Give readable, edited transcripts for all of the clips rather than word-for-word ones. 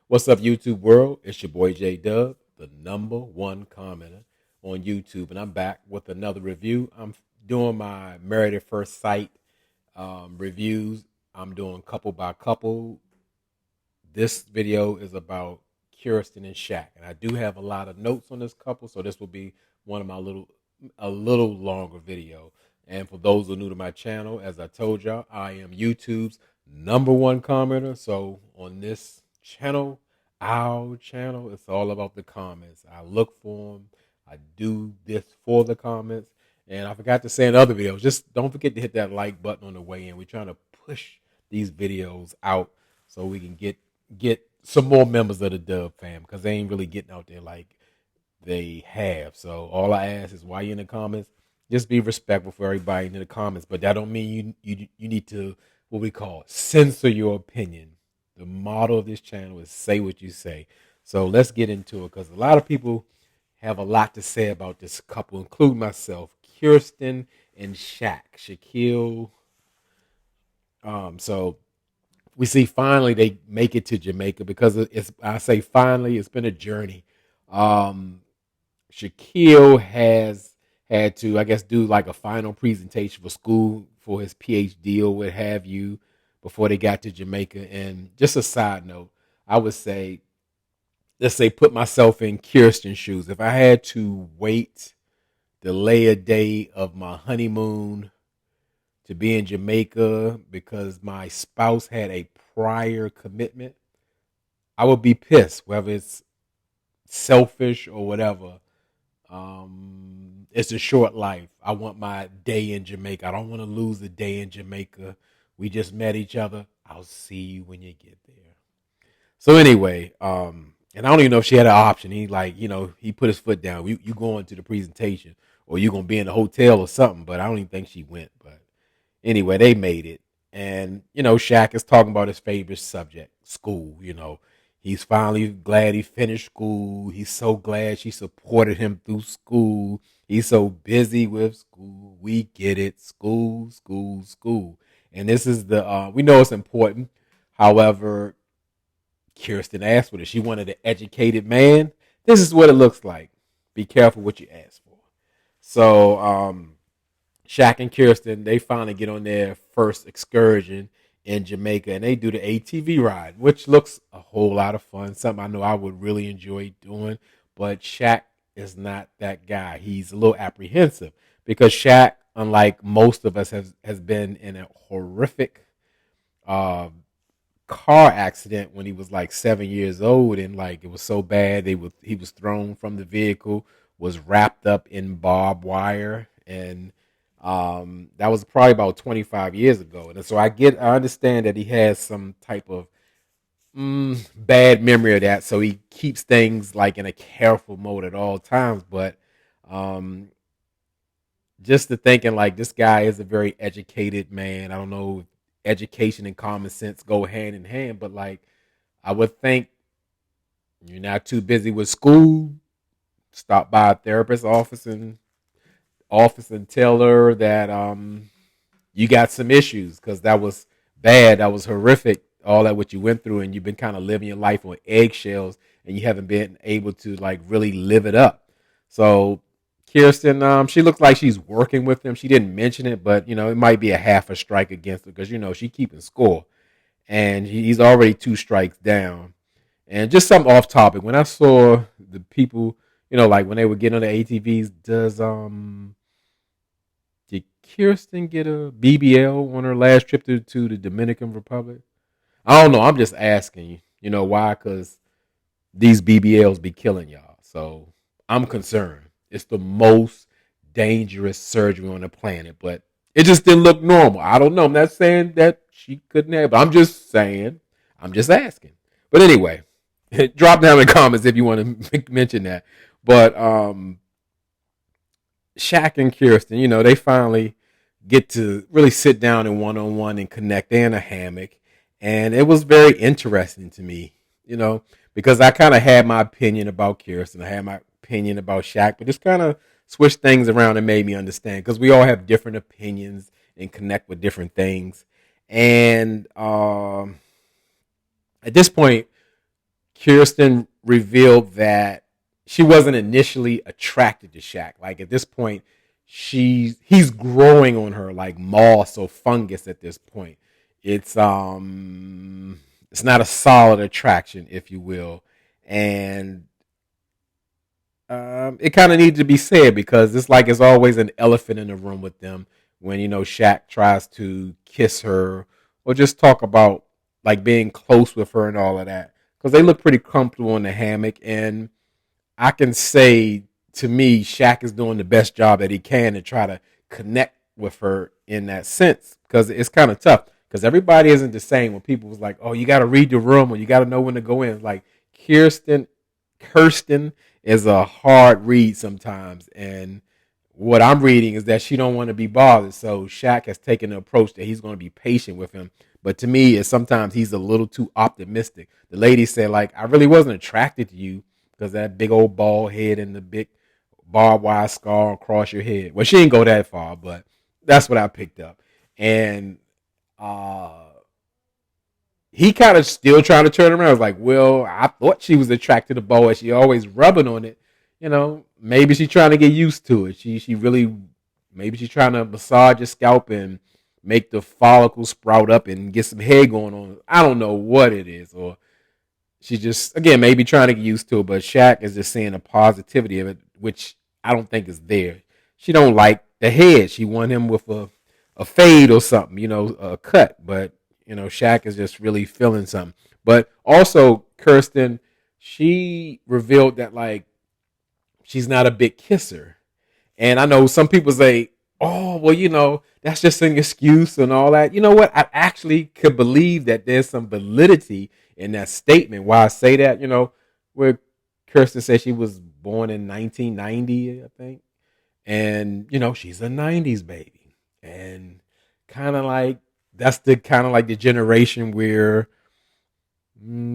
What's up, YouTube world? It's your boy J Dub, the number one commenter on YouTube, and I'm back with another review. I'm doing my Married at First Sight reviews. I'm doing couple by couple. This video is about Kirsten and Shaq, and I do have a lot of notes on this couple, so this will be one of my a little longer video. And for those who are new to my channel, as I told y'all, I am YouTube's number one commenter. So on this channel, our channel, it's all about the comments. I look for them. I do this for the comments. And I forgot to say in other videos, just don't forget to hit that like button on the way in. We're trying to push these videos out so we can get some more members of the Dub fam, because they ain't really getting out there like they have. So all I ask is, while you're in the comments, just be respectful for everybody in the comments. But that don't mean you need to, what we call, censor your opinion. The motto of this channel is say what you say. So let's get into it, because a lot of people have a lot to say about this couple, including myself, Kirsten and Shaq, Shaquille. So we see finally they make it to Jamaica, because I say finally, it's been a journey. Shaquille has had to, I guess, do like a final presentation for school for his PhD or what have you before they got to Jamaica. And just a side note, I would say, let's say, put myself in Kirsten's shoes. If I had to wait, delay a day of my honeymoon to be in Jamaica because my spouse had a prior commitment, I would be pissed, whether it's selfish or whatever. It's a short life. I want my day in Jamaica. I don't want to lose a day in Jamaica. We just met each other. I'll see you when you get there. So anyway, and I don't even know if she had an option. He he put his foot down. You going to the presentation, or you gonna be in the hotel or something. But I don't even think she went. But anyway, they made it. And, Shaq is talking about his favorite subject, school. He's finally glad he finished school. He's so glad she supported him through school. He's so busy with school. We get it. School, school, school. And this is we know it's important. However, Kirsten asked for it. She wanted an educated man. This is what it looks like. Be careful what you ask for. So, Shaq and Kirsten, they finally get on their first excursion in Jamaica, and they do the ATV ride, which looks a whole lot of fun. Something I know I would really enjoy doing. But Shaq is not that guy. He's a little apprehensive because Shaq, unlike most of us, has been in a horrific car accident when he was like 7 years old, and like it was so bad he was thrown from the vehicle, was wrapped up in barbed wire, and that was probably about 25 years ago. And so I understand that he has some type of bad memory of that. So he keeps things like in a careful mode at all times. But um, just to thinking like this guy is a very educated man. I don't know if education and common sense go hand in hand, but like I would think you're not too busy with school. Stop by a therapist's office and tell her that you got some issues, because that was bad, that was horrific, all that what you went through, and you've been kind of living your life on eggshells, and you haven't been able to like really live it up. So Kirsten, she looks like she's working with him. She didn't mention it, but it might be a half a strike against her, because she keeping score, and he's already 2 strikes down. And just something off topic, when I saw the people, like when they would get on the ATVs, did Kirsten get a BBL on her last trip to the Dominican Republic? I don't know. I'm just asking you. You know why? Because these BBLs be killing y'all. So I'm concerned. It's the most dangerous surgery on the planet, but it just didn't look normal. I don't know. I'm not saying that she couldn't have, but I'm just saying. I'm just asking. But anyway, drop down in the comments if you want to mention that. But Shaq and Kirsten, they finally get to really sit down in one-on-one and connect. They're in a hammock. And it was very interesting to me, because I kind of had my opinion about Kirsten. I had my opinion about Shaq, but just kind of switched things around and made me understand, because we all have different opinions and connect with different things. And at this point, Kirsten revealed that she wasn't initially attracted to Shaq. Like at this point, he's growing on her like moss or fungus at this point. It's it's not a solid attraction, if you will. And it kind of needs to be said because it's like it's always an elephant in the room with them when Shaq tries to kiss her or just talk about like being close with her and all of that because they look pretty comfortable in the hammock. And I can say to me, Shaq is doing the best job that he can to try to connect with her in that sense because it's kind of tough because everybody isn't the same. When people was like, "Oh, you got to read the room or you got to know when to go in," it's like Kirsten, Kirsten is a hard read sometimes, and what I'm reading is that she don't want to be bothered. So Shaq has taken the approach that he's going to be patient with him. But to me, it's sometimes he's a little too optimistic. The lady said, like, I really wasn't attracted to you because that big old bald head and the big barbed wire scar across your head. Well, she didn't go that far, but that's what I picked up. And uh, he kind of still trying to turn around. I was like, well, I thought she was attracted to boa. She always rubbing on it. Maybe she's trying to get used to it. She really, maybe she's trying to massage your scalp and make the follicle sprout up and get some hair going on. I don't know what it is. Or she's just, again, maybe trying to get used to it. But Shaq is just seeing the positivity of it, which I don't think is there. She don't like the head. She want him with a fade or something, a cut. But Shaq is just really feeling something. But also, Kirsten, she revealed that like she's not a big kisser. And I know some people say, oh, well, that's just an excuse and all that. You know what? I actually could believe that there's some validity in that statement. Why I say that, where Kirsten said she was born in 1990, I think. And, she's a 90s baby. And kind of like, that's the kind of like the generation where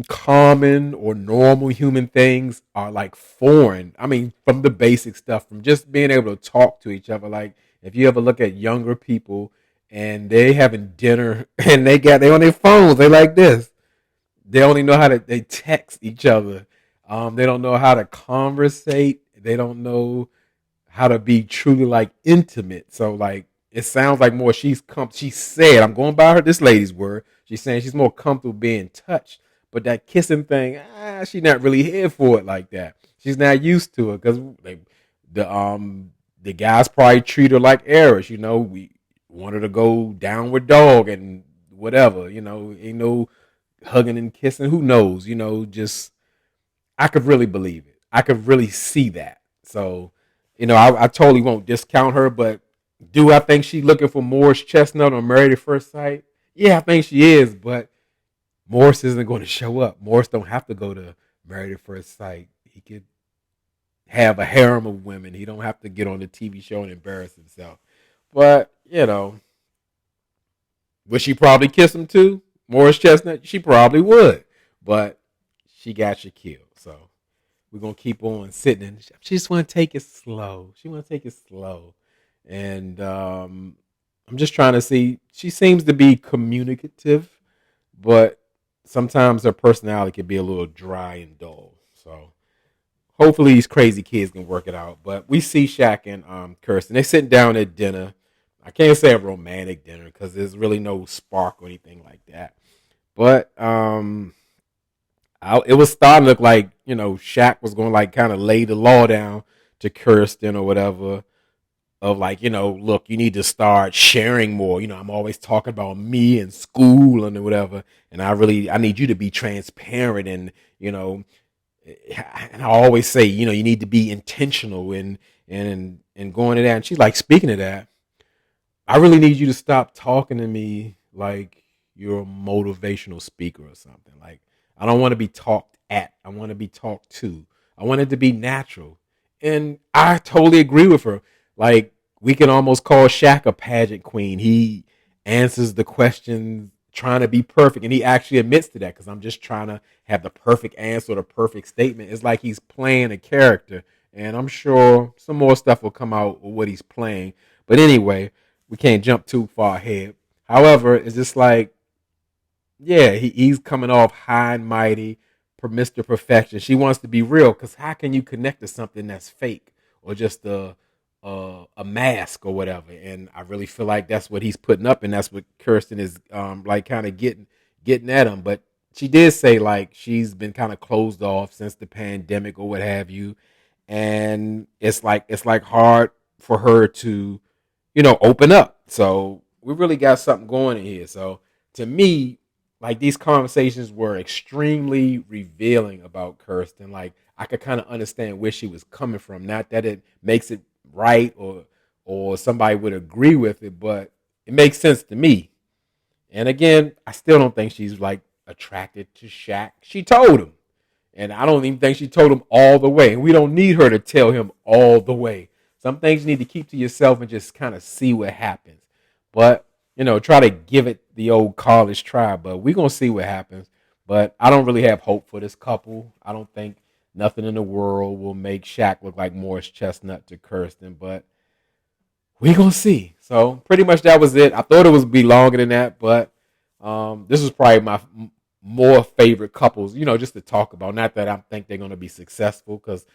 common or normal human things are like foreign. I mean, from the basic stuff, from just being able to talk to each other. Like if you ever look at younger people and they having dinner and they on their phones, they like this. They only know how to they text each other. They don't know how to conversate. They don't know how to be truly like intimate. So like it sounds like more she said, I'm going by her this lady's word. She's saying she's more comfortable being touched. But that kissing thing, she's not really here for it like that. She's not used to it because the guys probably treat her like Eris. We want her to go downward dog and whatever. Ain't no hugging and kissing. Who knows? Just I could really believe it. I could really see that. So, I totally won't discount her. But do I think she's looking for Morris Chestnut on Married at First Sight? Yeah, I think she is. But Morris isn't going to show up. Morris don't have to go to Married at First Sight. He could have a harem of women. He don't have to get on the TV show and embarrass himself. But, would she probably kiss him too? Morris Chestnut? She probably would. But she got you killed. So we're going to keep on sitting. And she just want to take it slow. She want to take it slow. And I'm just trying to see. She seems to be communicative. But sometimes her personality can be a little dry and dull. So hopefully these crazy kids can work it out. But we see Shaq and Kirsten. They're sitting down at dinner. I can't say a romantic dinner because there's really no spark or anything like that. But it was starting to look like, Shaq was going to like kind of lay the law down to Kirsten or whatever. Of like, look, you need to start sharing more. I'm always talking about me and school and whatever. And I need you to be transparent and, and I always say, you need to be intentional and going to that. And she's like, speaking of that, I really need you to stop talking to me like you're a motivational speaker or something. Like, I don't want to be talked at. I want to be talked to. I want it to be natural. And I totally agree with her. Like, we can almost call Shaq a pageant queen. He answers the questions trying to be perfect. And he actually admits to that because I'm just trying to have the perfect answer, the perfect statement. It's like he's playing a character. And I'm sure some more stuff will come out with what he's playing. But anyway, we can't jump too far ahead. However, it's just like, yeah, he's coming off high and mighty. Mr. Perfection. She wants to be real because how can you connect to something that's fake or just a mask or whatever? And I really feel like that's what he's putting up, and that's what Kirsten is like kind of getting at him. But she did say like she's been kind of closed off since the pandemic or what have you, and it's like hard for her to open up. So we really got something going in here. So to me, like these conversations were extremely revealing about Kirsten. Like I could kind of understand where she was coming from. Not that it makes it right or somebody would agree with it, but it makes sense to me. And again, I still don't think she's like attracted to Shaq. She told him. And I don't even think she told him all the way. And we don't need her to tell him all the way. Some things you need to keep to yourself and just kind of see what happens. But, try to give it the old college try. But we're going to see what happens. But I don't really have hope for this couple. I don't think nothing in the world will make Shaq look like Morris Chestnut to Kirsten. But we're going to see. So pretty much that was it. I thought it would be longer than that. But this was probably my more favorite couples, just to talk about. Not that I think they're going to be successful because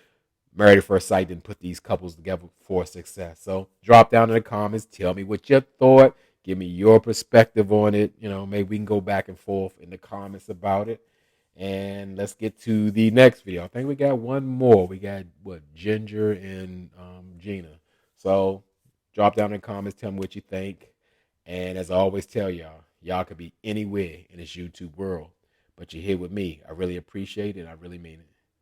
Married at First Sight didn't put these couples together for success. So drop down in the comments. Tell me what you thought. Give me your perspective on it. Maybe we can go back and forth in the comments about it. And let's get to the next video. I think we got one more. We got, Ginger and Gina. So drop down in the comments. Tell me what you think. And as I always tell y'all could be anywhere in this YouTube world. But you're here with me. I really appreciate it. I really mean it.